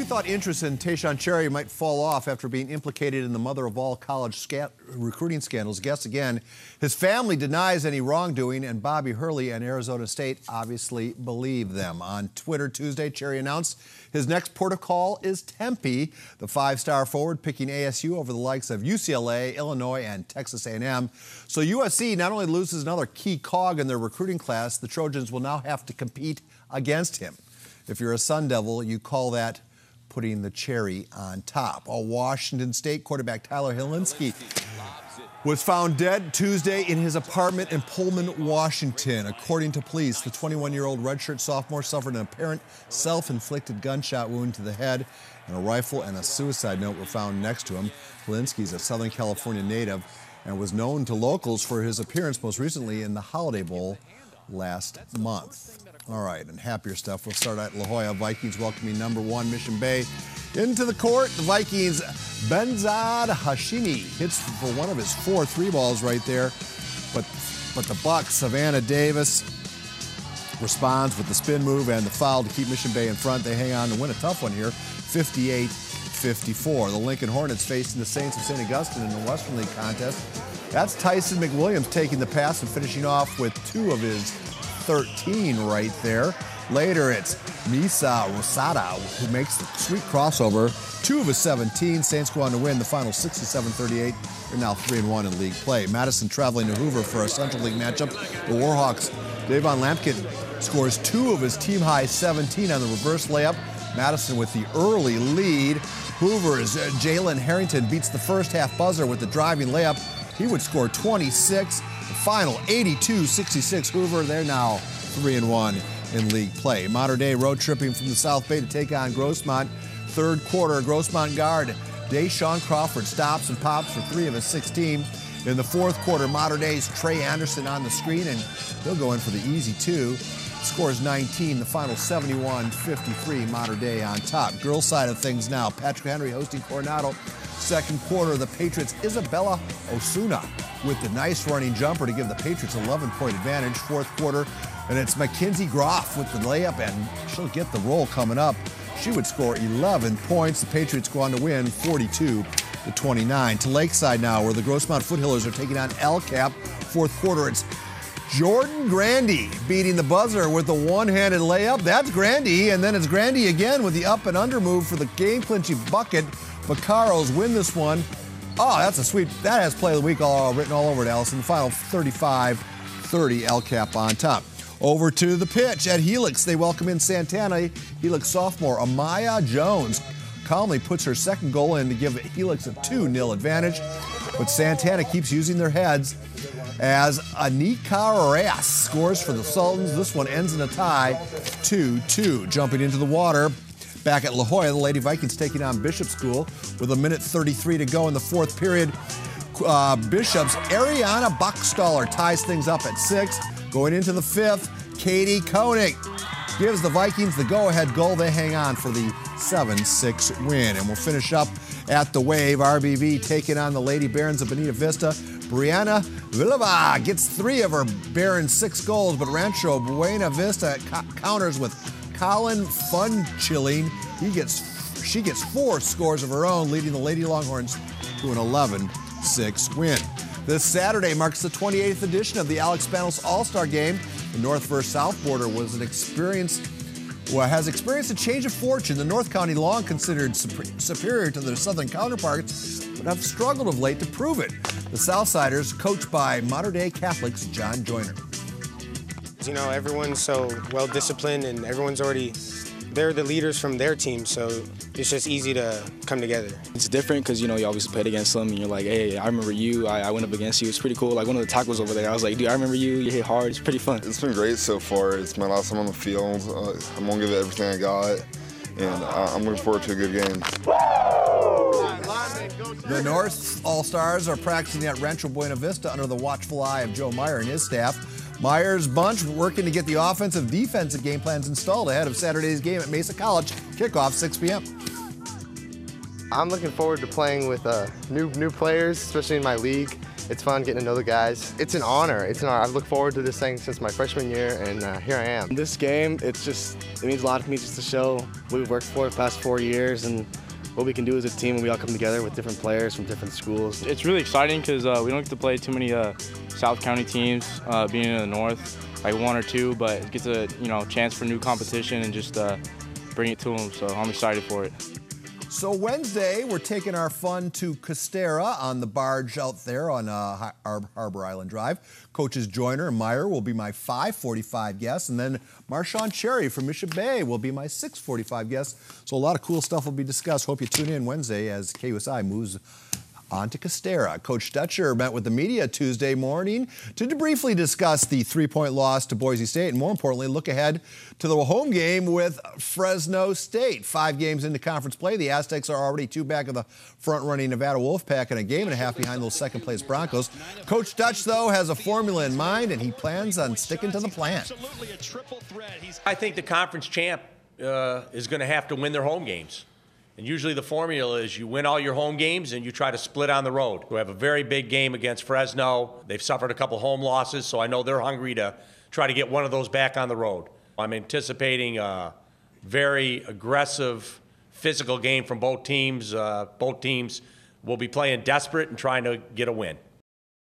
thought interest in Taeshon Cherry might fall off after being implicated in the mother-of-all college recruiting scandals. Guess again, his family denies any wrongdoing, and Bobby Hurley and Arizona State obviously believe them. On Twitter Tuesday, Cherry announced his next port of call is Tempe, the five-star forward picking ASU over the likes of UCLA, Illinois, and Texas A&M. So USC not only loses another key cog in their recruiting class, the Trojans will now have to compete against him. If you're a Sun Devil, you call that putting the cherry on top. Washington State quarterback Tyler Hilinski was found dead Tuesday in his apartment in Pullman, Washington. According to police, the 21-year-old redshirt sophomore suffered an apparent self-inflicted gunshot wound to the head, and a rifle and a suicide note were found next to him. Hilinski is a Southern California native and was known to locals for his appearance most recently in the Holiday Bowl last month. All right, and happier stuff. We'll start at La Jolla. Vikings welcoming #1 Mission Bay into the court. The Vikings' Benzad Hashimi hits for one of his 4 3-balls right there. But the Bucks, Savannah Davis, responds with the spin move and the foul to keep Mission Bay in front. They hang on to win a tough one here, 58-54. The Lincoln Hornets facing the Saints of St. Augustine in the Western League contest. That's Tyson McWilliams taking the pass and finishing off with 2 of his 13 right there. Later, it's Misa Rosada who makes the sweet crossover. 2 of his 17. Saints go on to win the final 67-38. They're now 3-1 in league play. Madison traveling to Hoover for a Central League matchup. The Warhawks' Davon Lampkin scores 2 of his team-high 17 on the reverse layup. Madison with the early lead. Hoover's Jalen Harrington beats the first half buzzer with the driving layup. He would score 26. The final 82-66 Hoover. They're now 3-1 in league play. Mater Dei road tripping from the South Bay to take on Grossmont. Third quarter, Grossmont guard Taeshon Crawford stops and pops for 3 of his 16. In the fourth quarter, Mater Dei's Trey Anderson on the screen, and he'll go in for the easy 2. Scores 19. The final 71-53. Mater Dei on top. Girls' side of things now. Patrick Henry hosting Coronado. Second quarter, the Patriots' Isabella Osuna with the nice running jumper to give the Patriots an 11-point advantage. Fourth quarter, and it's Mackenzie Groff with the layup, and she'll get the roll coming up. She would score 11 points. The Patriots go on to win 42-29. To Lakeside now, where the Grossmont Foothillers are taking on El Cap. Fourth quarter, it's Jordan Grandy beating the buzzer with the one-handed layup. That's Grandy, and then it's Grandy again with the up and under move for the game-clinching bucket. Vacaros win this one. Oh, that's a sweet, that has play of the week written all over it, Allison. The final 35-30, El Cap on top. Over to the pitch at Helix. They welcome in Santana. Helix sophomore Amaya Jones calmly puts her second goal in to give Helix a 2-0 advantage. But Santana keeps using their heads as Anika Reyes scores for the Sultans. This one ends in a tie, 2-2. Jumping into the water. Back at La Jolla, the Lady Vikings taking on Bishop School with 1:33 to go in the fourth period. Bishop's Ariana Buckstaller ties things up at 6. Going into the fifth, Katie Koenig gives the Vikings the go-ahead goal. They hang on for the 7-6 win. And we'll finish up at the Wave. RBV taking on the Lady Barons of Bonita Vista. Brianna Villalba gets 3 of her Barons' 6 goals, but Rancho Buena Vista counters with Colin Funchilling. She gets 4 scores of her own, leading the Lady Longhorns to an 11-6 win. This Saturday marks the 28th edition of the Alex Spanos All-Star Game. The North versus South border has experienced a change of fortune. The North County long considered superior to their southern counterparts, but have struggled of late to prove it. The Southsiders, coached by Mater Dei Catholics John Joyner. You know, everyone's so well disciplined and they're the leaders from their team, so it's just easy to come together. It's different because, you know, you always played against them and you're like, hey, I remember you, I went up against you. It's pretty cool. Like one of the tacos over there, I was like, dude, I remember you, you hit hard. It's pretty fun. It's been great so far. It's my last time on the field. I'm going to give it everything I got, and I'm looking forward to a good game. The North All-Stars are practicing at Rancho Buena Vista under the watchful eye of Joe Meyer and his staff. Meyer's bunch working to get the offensive defensive game plans installed ahead of Saturday's game at Mesa College. Kickoff 6 p.m. I'm looking forward to playing with new players, especially in my league, It's fun getting to know the guys. It's an honor. I've looked forward to this thing since my freshman year, and here I am. This game, it means a lot to me just to show what we've worked for the past 4 years and what we can do as a team when we all come together with different players from different schools. It's really exciting because we don't get to play too many South County teams being in the North, like 1 or 2, but it gets a chance for new competition and just bring it to them. So I'm excited for it. So Wednesday, we're taking our fun to Costera on the barge out there on Harbor Island Drive. Coaches Joyner and Meyer will be my 5:45 guests, and then Marshawn Cherry from Mission Bay will be my 6:45 guests. So a lot of cool stuff will be discussed. Hope you tune in Wednesday as KUSI moves on to Costera. Coach Dutcher met with the media Tuesday morning to briefly discuss the 3-point loss to Boise State and, more importantly, look ahead to the home game with Fresno State. 5 games into conference play, the Aztecs are already 2 back of the front-running Nevada Wolfpack and a game and a half behind those second-place Broncos. Coach Dutch, though, has a formula in mind, and he plans on sticking to the plan. I think the conference champ is going to have to win their home games. And usually the formula is you win all your home games and you try to split on the road. We have a very big game against Fresno. They've suffered a couple home losses, so I know they're hungry to try to get one of those back on the road. I'm anticipating a very aggressive, physical game from both teams. Both teams will be playing desperate and trying to get a win.